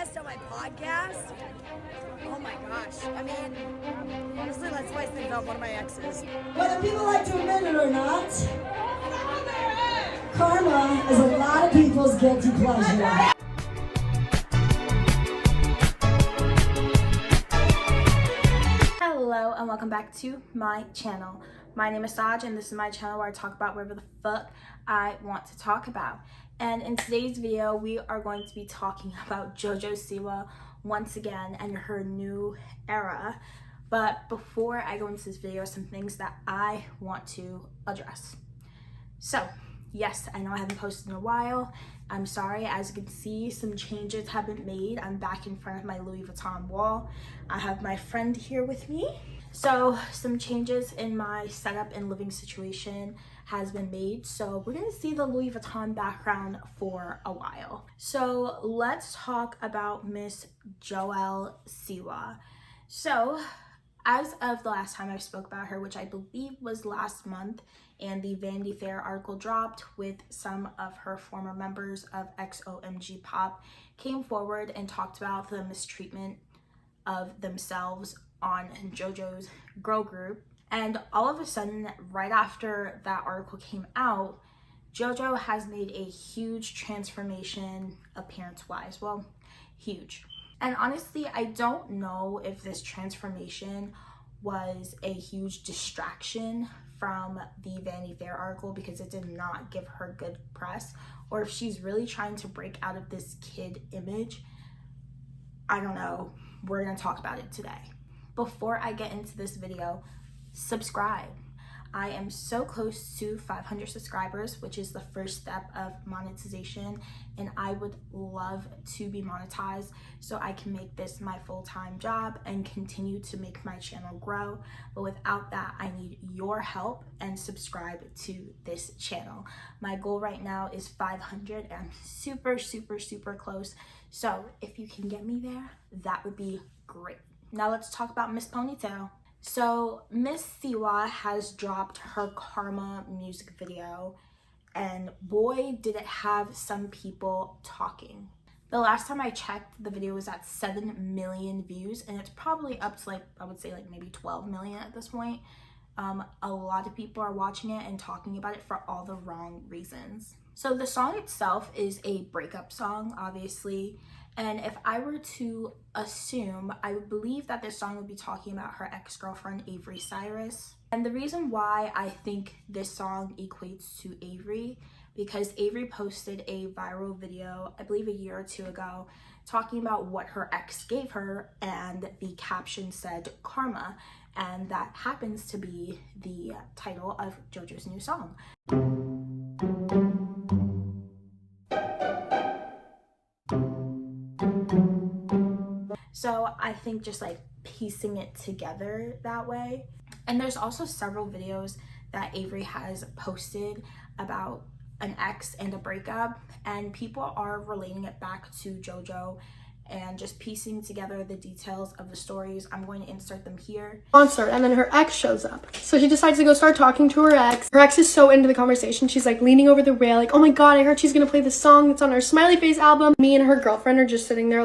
guest on my podcast? Oh my gosh. I mean, honestly, let's spice things up. One of my exes. Whether people like to admit it or not, karma is a lot of people's guilty pleasure. Hello and welcome back to my channel. My name is Saj and this is my channel where I talk about whatever the fuck I want to talk about. And in today's video, we are going to be talking about Jojo Siwa once again and her new era. But before I go into this video, some things that I want to address. So, yes, I know I haven't posted in a while. I'm sorry, as you can see, some changes have been made. I'm back in front of my Louis Vuitton wall. I have my friend here with me. So some changes in my setup and living situation has been made. So we're gonna see the Louis Vuitton background for a while. So let's talk about Miss Jojo Siwa. So as of the last time I spoke about her, which I believe was last month, and the Vanity Fair article dropped with some of her former members of XOMG Pop came forward and talked about the mistreatment of themselves on JoJo's girl group. And all of a sudden, right after that article came out, JoJo has made a huge transformation appearance-wise. Well, huge. And honestly, I don't know if this transformation was a huge distraction from the Vanity Fair article because it did not give her good press, or if she's really trying to break out of this kid image. I don't know. We're gonna talk about it today. Before I get into this video, subscribe. I am so close to 500 subscribers, which is the first step of monetization, and I would love to be monetized so I can make this my full-time job and continue to make my channel grow. But without that, I need your help and subscribe to this channel. My goal right now is 500 and I'm super close. So if you can get me there, that would be great. Now let's talk about Miss Ponytail. So Miss Siwa has dropped her Karma music video, and boy did it have some people talking. The last time I checked, the video was at 7 million views, and it's probably up to I would say maybe 12 million at this point. A lot of people are watching it and talking about it for all the wrong reasons. So the song itself is a breakup song, obviously. And if I were to assume, I would believe that this song would be talking about her ex-girlfriend, Avery Cyrus. And the reason why I think this song equates to Avery, because Avery posted a viral video, I believe a year or two ago, talking about what her ex gave her, and the caption said karma. And that happens to be the title of JoJo's new song. So I think just piecing it together that way. And there's also several videos that Avery has posted about an ex and a breakup, and people are relating it back to JoJo and just piecing together the details of the stories. I'm going to insert them here. Concert, and then her ex shows up. So she decides to go start talking to her ex. Her ex is so into the conversation. She's leaning over the rail oh my god, I heard she's gonna play the song that's on her Smiley Face album. Me and her girlfriend are just sitting there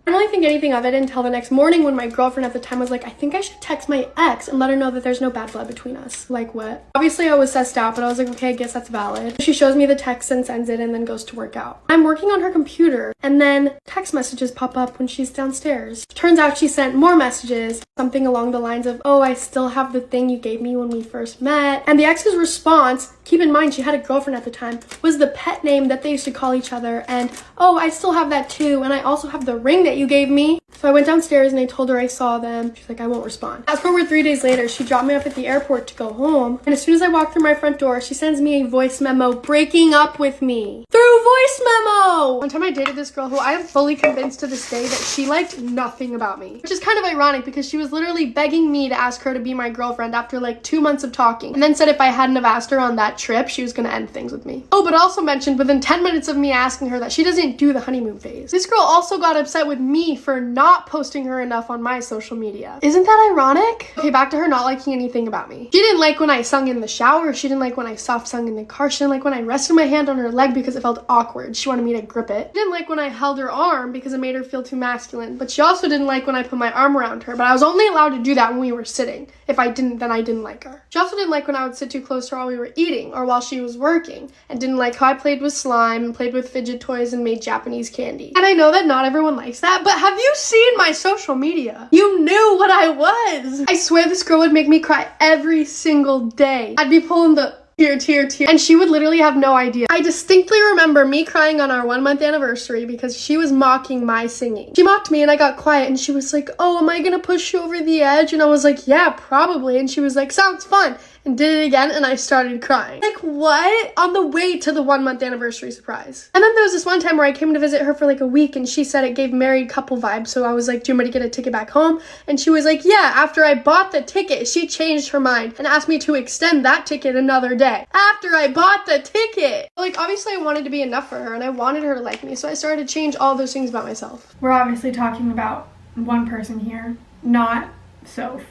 I didn't really think anything of it until the next morning when my girlfriend at the time was I think I should text my ex and let her know that there's no bad blood between us. What? Obviously I was sussed out, but I was okay, I guess that's valid. She shows me the text and sends it and then goes to work out. I'm working on her computer and then text messages pop up when she's downstairs. Turns out she sent more messages, something along the lines of, oh, I still have the thing you gave me when we first met. And the ex's response, keep in mind she had a girlfriend at the time, was the pet name that they used to call each other, and oh, I still have that too, and I also have the ring that you gave me. So I went downstairs and I told her I saw them. She's I won't respond. Fast forward 3 days later, she dropped me off at the airport to go home, and as soon as I walked through my front door, she sends me a voice memo breaking up with me through voice memo. One time I dated this girl who I am fully convinced to this day that she liked nothing about me, which is kind of ironic because she was literally begging me to ask her to be my girlfriend after 2 months of talking, and then said if I hadn't have asked her on that trip, she was gonna end things with me. Oh, but also mentioned within 10 minutes of me asking her that she doesn't do the honeymoon phase. This girl also got upset with me for not not posting her enough on my social media. Isn't that ironic? Okay, back to her not liking anything about me. She didn't like when I sung in the shower. She didn't like when I soft sung in the car. She didn't like when I rested my hand on her leg because it felt awkward. She wanted me to grip it. She didn't like when I held her arm because it made her feel too masculine. But she also didn't like when I put my arm around her. But I was only allowed to do that when we were sitting. If I didn't, then I didn't like her. She also didn't like when I would sit too close to her while we were eating or while she was working, and didn't like how I played with slime and played with fidget toys and made Japanese candy. And I know that not everyone likes that, but have you seen my social media? You knew what I was. I swear this girl would make me cry every single day. I'd be pulling the tear, and she would literally have no idea. I distinctly remember me crying on our 1-month anniversary because she was mocking my singing. She mocked me and I got quiet and she was like, oh, am I gonna push you over the edge? And I was like, yeah, probably. And she was like, sounds fun. And did it again, and I started crying. Like, what? On the way to the 1-month anniversary surprise. And then there was this one time where I came to visit her for like a week, and she said it gave married couple vibes, so I was like, do you want me to get a ticket back home? And she was like, yeah, after I bought the ticket, she changed her mind and asked me to extend that ticket another day. After I bought the ticket! Like, obviously I wanted to be enough for her, and I wanted her to like me, so I started to change all those things about myself. We're obviously talking about one person here, not Soph.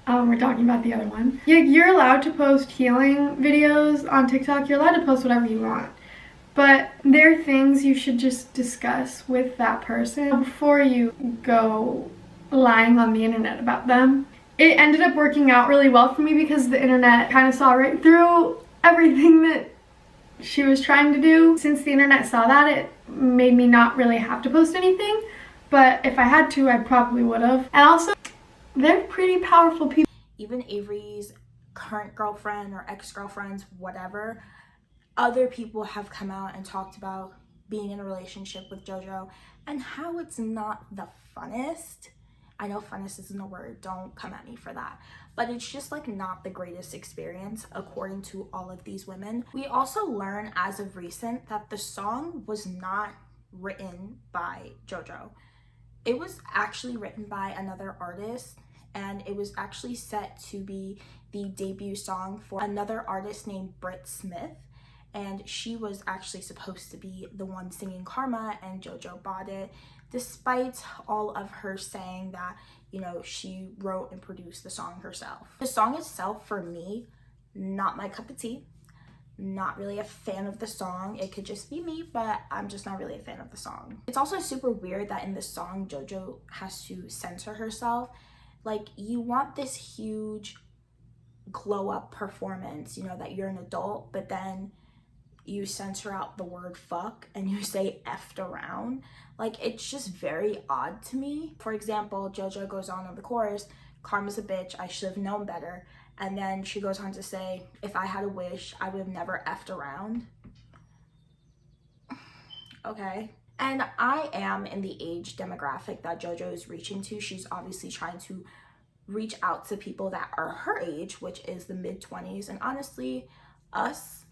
We're talking about the other one. Yeah, you're allowed to post healing videos on TikTok. You're allowed to post whatever you want. But there are things you should just discuss with that person before you go lying on the internet about them. It ended up working out really well for me because the internet kind of saw right through everything that she was trying to do. Since the internet saw that, it made me not really have to post anything. But if I had to, I probably would have. And also, they're pretty powerful people. Even Avery's current girlfriend or ex-girlfriends, whatever, other people have come out and talked about being in a relationship with JoJo and how it's not the funnest. I know funnest isn't a word, don't come at me for that. But it's just like not the greatest experience according to all of these women. We also learn as of recent that the song was not written by JoJo. It was actually written by another artist, and it was actually set to be the debut song for another artist named Britt Smith, and she was actually supposed to be the one singing Karma, and JoJo bought it, despite all of her saying that, you know, she wrote and produced the song herself. The song itself, for me, not my cup of tea. Not really a fan of the song. It could just be me, but I'm just not really a fan of the song. It's also super weird that in the song JoJo has to censor herself. Like, you want this huge glow up performance, you know, that you're an adult, but then you censor out the word fuck and you say effed around. Like, it's just very odd to me. For example, JoJo goes on in the chorus, Karma's a bitch, I should have known better. And then she goes on to say, if I had a wish, I would have never effed around. Okay. And I am in the age demographic that JoJo is reaching to. She's obviously trying to reach out to people that are her age, which is the mid-20s. And honestly, us,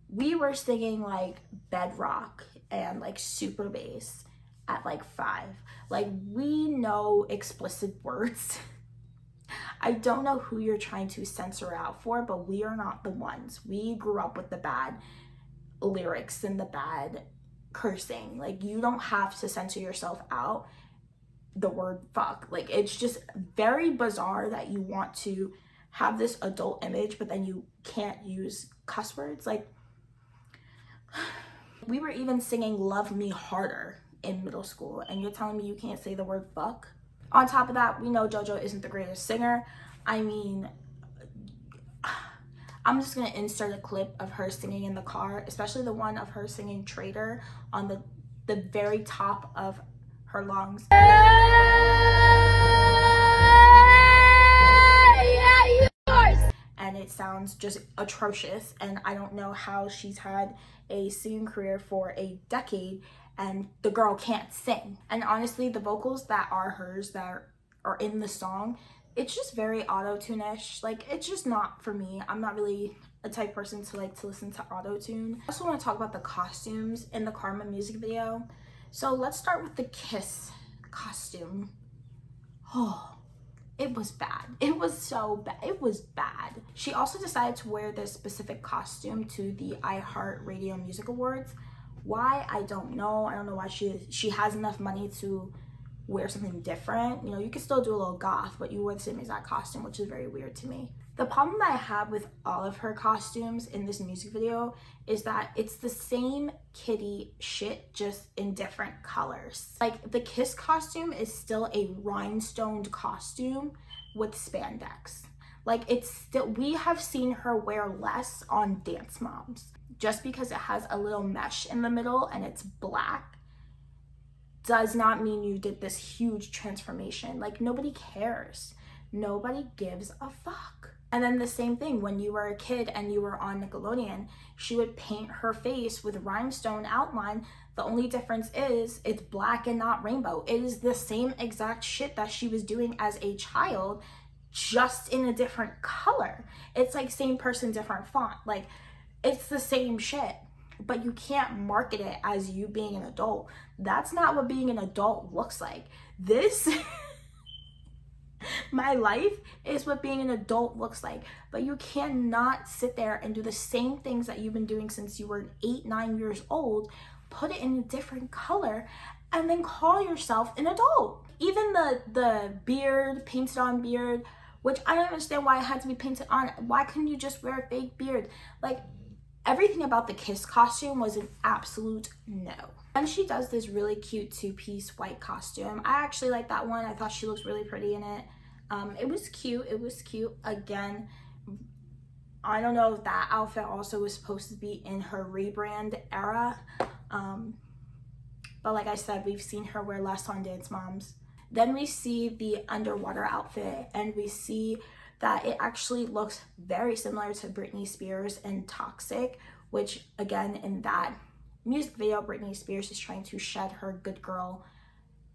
we were singing like bedrock and like super bass at like 5. Like, we know explicit words. I don't know who you're trying to censor out for, but we are not the ones. We grew up with the bad lyrics and the bad cursing. Like, you don't have to censor yourself out the word fuck. Like, it's just very bizarre that you want to have this adult image, but then you can't use cuss words. Like, we were even singing Love Me Harder in middle school, and you're telling me you can't say the word fuck? On top of that, we know JoJo isn't the greatest singer. I mean, I'm just gonna insert a clip of her singing in the car, especially the one of her singing Traitor on the very top of her lungs. And it sounds just atrocious, and I don't know how she's had a singing career for a decade and the girl can't sing. And honestly, the vocals that are hers that are in the song, it's just very auto-tune-ish. Like, it's just not for me. I'm not really a type person to like to listen to auto-tune. I also want to talk about the costumes in the Karma music video. So let's start with the Kiss costume. Oh, it was bad. It was so bad. It was bad. She also decided to wear this specific costume to the iHeartRadio Music Awards, Why? I don't know. I don't know why she has enough money to wear something different. You know, you can still do a little goth, but you wear the same exact costume, which is very weird to me. The problem that I have with all of her costumes in this music video is that it's the same kitty shit, just in different colors. Like, the Kiss costume is still a rhinestoned costume with spandex. Like, it's still, we have seen her wear less on Dance Moms. Just because it has a little mesh in the middle and it's black does not mean you did this huge transformation. Like, nobody cares. Nobody gives a fuck. And then the same thing, when you were a kid and you were on Nickelodeon, she would paint her face with rhinestone outline. The only difference is it's black and not rainbow. It is the same exact shit that she was doing as a child, just in a different color. It's like same person, different font. Like, it's the same shit, but you can't market it as you being an adult. That's not what being an adult looks like. This my life is what being an adult looks like, but you cannot sit there and do the same things that you've been doing since you were 8-9 years old, put it in a different color, and then call yourself an adult. Even the beard, painted on beard, which I don't understand why it had to be painted on. Why couldn't you just wear a fake beard? Like, everything about the Kiss costume was an absolute no. And she does this really cute 2-piece white costume. I actually like that one. I thought she looked really pretty in it. It was cute. It was cute. Again, I don't know if that outfit also was supposed to be in her rebrand era. But like I said, we've seen her wear less on Dance Moms. Then we see the underwater outfit, and we see that it actually looks very similar to Britney Spears and Toxic, which again, in that music video, Britney Spears is trying to shed her good girl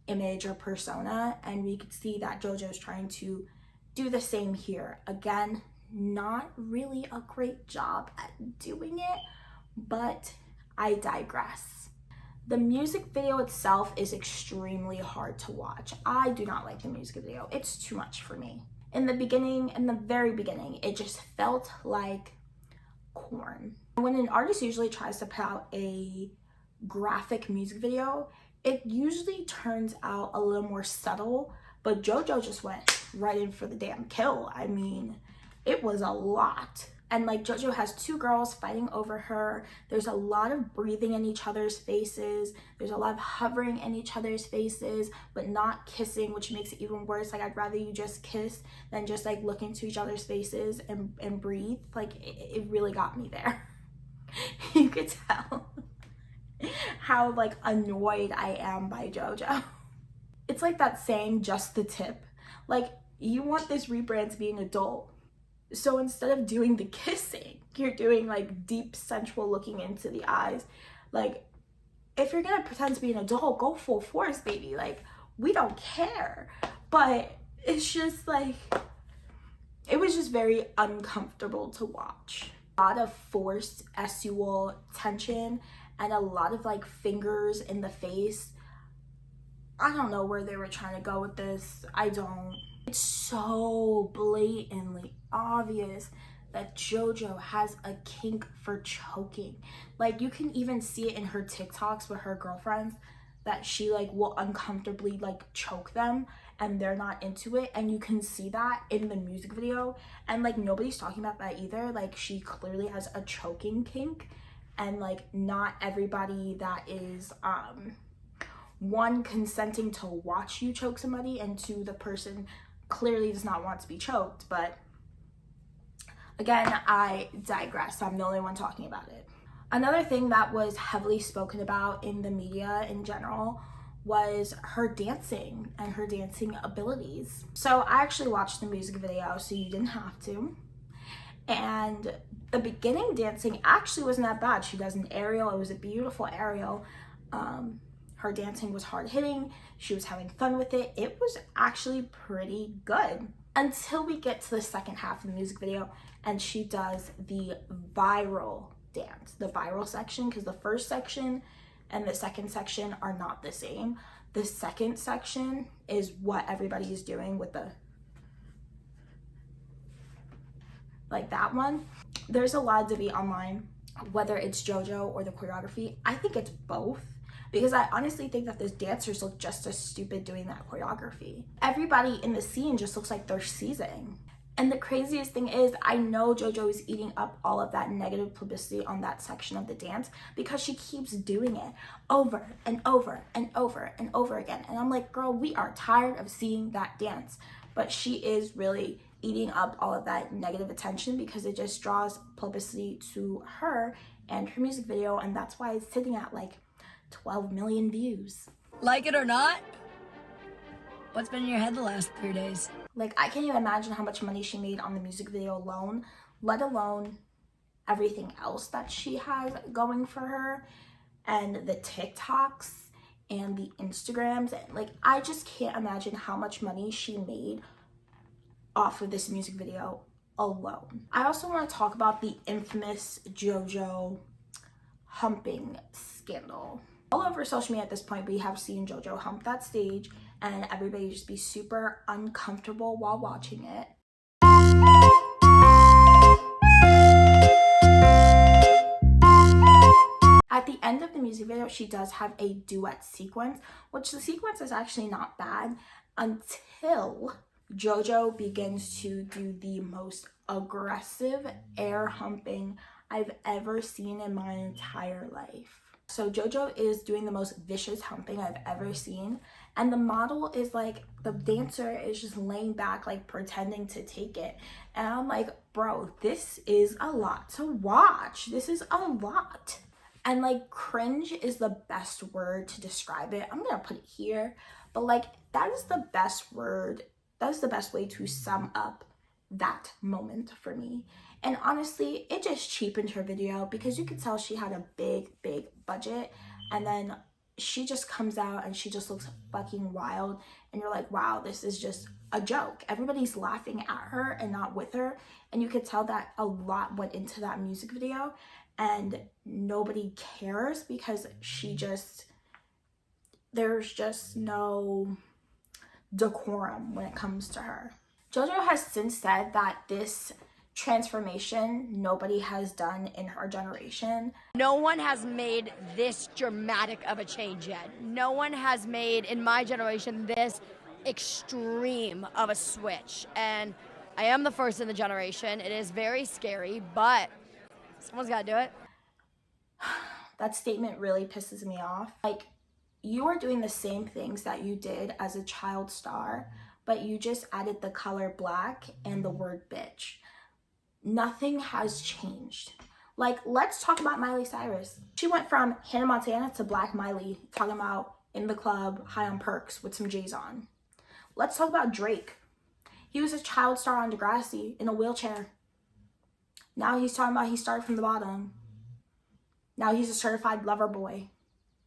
image or persona, and we could see that JoJo's trying to do the same here. Again, not really a great job at doing it, but I digress. The music video itself is extremely hard to watch. I do not like the music video. It's too much for me. In the very beginning, it just felt like corn. When an artist usually tries to put out a graphic music video, it usually turns out a little more subtle, but JoJo just went right in for the damn kill. I mean, it was a lot. And like, JoJo has 2 girls fighting over her. There's a lot of breathing in each other's faces. There's a lot of hovering in each other's faces, but not kissing, which makes it even worse. Like, I'd rather you just kiss than just like look into each other's faces and breathe. Like, it really got me there. You could tell how like annoyed I am by JoJo. It's like that saying, just the tip. Like, you want this rebrand to be an adult. So instead of doing the kissing, you're doing like deep sensual looking into the eyes. Like, if you're gonna pretend to be an adult, go full force, baby. Like, we don't care. But it's just like, it was just very uncomfortable to watch. A lot of forced sexual tension and a lot of like fingers in the face. I don't know where they were trying to go with this. I don't. It's so blatantly obvious that JoJo has a kink for choking. Like, you can even see it in her TikToks with her girlfriends, that she like will uncomfortably like choke them and they're not into it, and you can see that in the music video, and like nobody's talking about that either. Like, she clearly has a choking kink, and like not everybody that is one, consenting to watch you choke somebody, and 2, the person clearly does not want to be choked. But again, I digress. I'm the only one talking about it. Another thing that was heavily spoken about in the media in general was her dancing and her dancing abilities. So I actually watched the music video, so you didn't have to. And the beginning dancing actually wasn't that bad. She does an aerial. It was a beautiful aerial. Her dancing was hard hitting. She was having fun with it. It was actually pretty good until we get to the second half of the music video and she does the viral dance, the viral section, because the first section and the second section are not the same. The second section is what everybody is doing with the, like that one. There's a lot of debate online whether it's JoJo or the choreography. I think it's both, because I honestly think that those dancers look just as stupid doing that choreography. Everybody in the scene just looks like they're seizing. And the craziest thing is, I know JoJo is eating up all of that negative publicity on that section of the dance because she keeps doing it over and over and over and over again. And I'm like, girl, we are tired of seeing that dance. But she is really eating up all of that negative attention because it just draws publicity to her and her music video. And that's why it's sitting at like 12 million views. Like it or not, what's been in your head the last 3 days? Like, I can't even imagine how much money she made on the music video alone, let alone everything else that she has going for her, and the TikToks and the Instagrams. Like, I just can't imagine how much money she made off of this music video alone. I also want to talk about the infamous JoJo humping scandal. All over social media at this point, we have seen JoJo hump that stage and everybody just be super uncomfortable while watching it. At the end of the music video, she does have a duet sequence, which the sequence is actually not bad until JoJo begins to do the most aggressive air humping I've ever seen in my entire life. So JoJo is doing the most vicious humping I've ever seen, and the model is like, the dancer is just laying back like pretending to take it, and I'm like, bro, this is a lot to watch. This is a lot. And like, cringe is the best word to describe it. I'm gonna put it here, but like, that is the best word, that is the best way to sum up that moment for me. And honestly, it just cheapened her video because you could tell she had a big budget, and then she just comes out and she just looks fucking wild, and you're like, wow, this is just a joke. Everybody's laughing at her and not with her, and you could tell that a lot went into that music video, and nobody cares because there's just no decorum when it comes to her. JoJo has since said that this transformation nobody has done in her generation. No one has made this dramatic of a change yet. No one has made, in my generation, this extreme of a switch. And I am the first in the generation. It is very scary, but someone's got to do it. That statement really pisses me off. Like, you are doing the same things that you did as a child star, but you just added the color black and the word bitch. Nothing has changed. Like, let's talk about Miley Cyrus. She went from Hannah Montana to Black Miley, talking about in the club, high on perks with some J's on. Let's talk about Drake. He was a child star on Degrassi in a wheelchair. Now he's talking about he started from the bottom. Now he's a certified lover boy.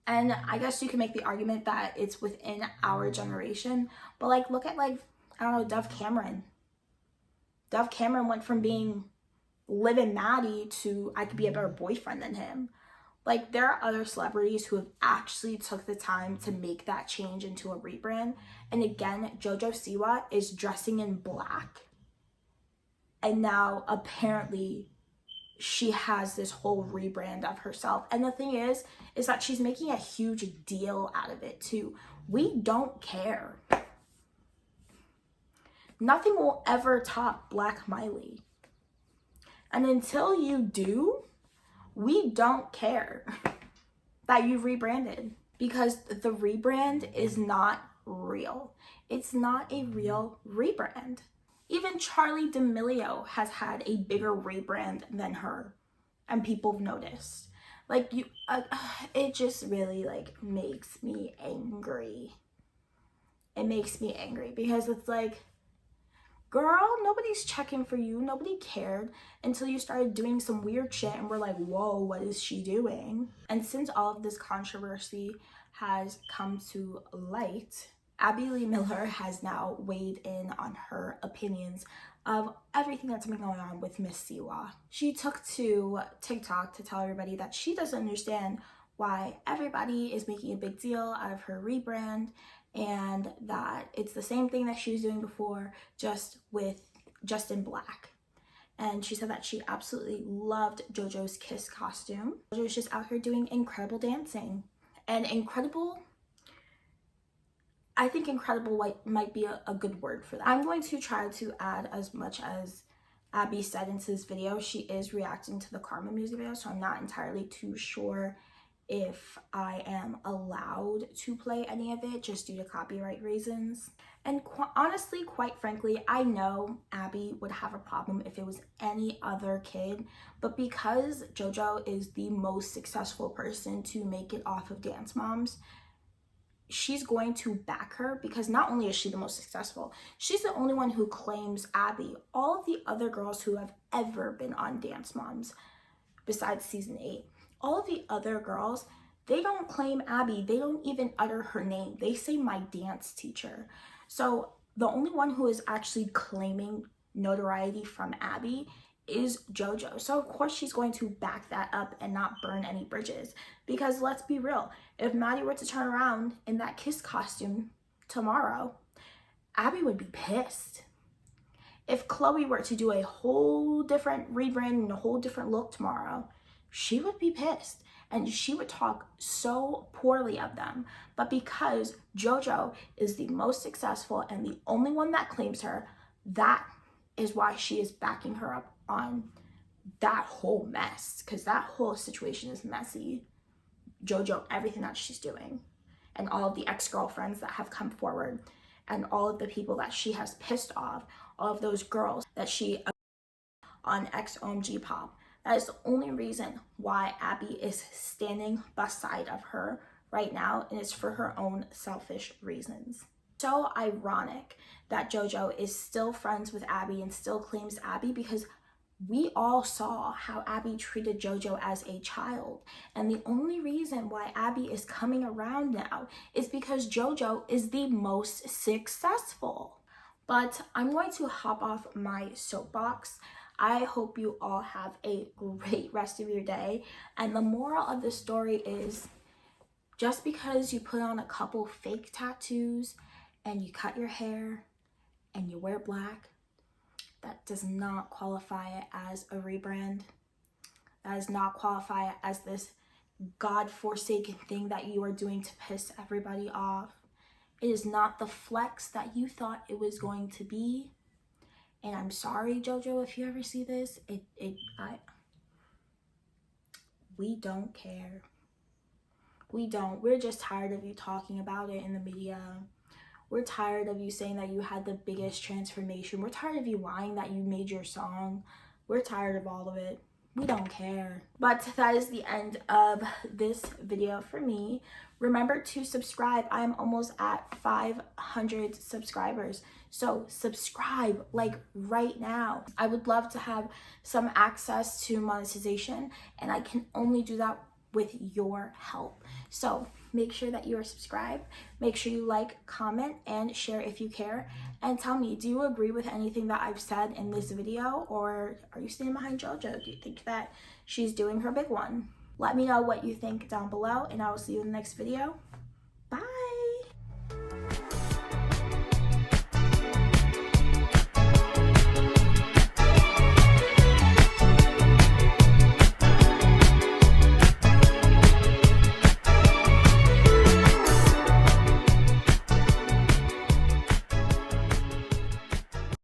And I guess you can make the argument that it's within our generation, but like, look at like, I don't know, Dove Cameron. Dove Cameron went from being living Maddie to I could be a better boyfriend than him. Like, there are other celebrities who have actually took the time to make that change into a rebrand. And again, Jojo Siwa is dressing in black. And now apparently she has this whole rebrand of herself. And the thing is that she's making a huge deal out of it too. We don't care. Nothing will ever top Black Miley. And until you do, we don't care that you've rebranded, because the rebrand is not real. It's not a real rebrand. Even Charli D'Amelio has had a bigger rebrand than her, and people have noticed. Like, it just really like makes me angry. It makes me angry because it's like, girl, nobody's checking for you. Nobody cared until you started doing some weird shit and we're like, whoa, what is she doing? And since all of this controversy has come to light, Abby Lee Miller has now weighed in on her opinions of everything that's been going on with Miss Siwa. She took to TikTok to tell everybody that she doesn't understand why everybody is making a big deal out of her rebrand, and that it's the same thing that she was doing before, just in black. and she said that she absolutely loved JoJo's Kiss costume. JoJo's just out here doing incredible dancing. And I think incredible might be a good word for that. I'm going to try to add as much as Abby said into this video. She is reacting to the Karma music video, so I'm not entirely too sure if I am allowed to play any of it just due to copyright reasons. And honestly, quite frankly, I know Abby would have a problem if it was any other kid, but because JoJo is the most successful person to make it off of Dance Moms, she's going to back her, because not only is she the most successful, she's the only one who claims Abby. All of the other girls who have ever been on Dance Moms, besides season 8, all of the other girls, they don't claim Abby. They don't even utter her name. They say my dance teacher. So the only one who is actually claiming notoriety from Abby is JoJo. So of course she's going to back that up and not burn any bridges, because let's be real, if Maddie were to turn around in that Kiss costume tomorrow, Abby would be pissed. If Chloe were to do a whole different rebrand and a whole different look tomorrow, she would be pissed and she would talk so poorly of them. But because JoJo is the most successful and the only one that claims her, that is why she is backing her up on that whole mess, because that whole situation is messy. JoJo, everything that she's doing, and all of the ex-girlfriends that have come forward, and all of the people that she has pissed off, all of those girls that she on XOMG Pop. That is the only reason why Abby is standing beside of her right now, and it's for her own selfish reasons. So ironic that JoJo is still friends with Abby and still claims Abby, because we all saw how Abby treated JoJo as a child. And the only reason why Abby is coming around now is because JoJo is the most successful. But I'm going to hop off my soapbox. I hope you all have a great rest of your day. And the moral of the story is, just because you put on a couple fake tattoos and you cut your hair and you wear black, that does not qualify it as a rebrand. That does not qualify it as this God-forsaken thing that you are doing to piss everybody off. It is not the flex that you thought it was going to be. And I'm sorry, JoJo, if you ever see this, we don't care. We don't. We're just tired of you talking about it in the media. We're tired of you saying that you had the biggest transformation. We're tired of you lying that you made your song. We're tired of all of it. We don't care. But that is the end of this video for me. Remember to subscribe. I'm almost at 500 subscribers. So subscribe, like, right now. I would love to have some access to monetization, and I can only do that with your help. So make sure that you are subscribed. Make sure you like, comment, and share if you care. And tell me, do you agree with anything that I've said in this video, or are you standing behind JoJo? Do you think that she's doing her big one? Let me know what you think down below, and I will see you in the next video.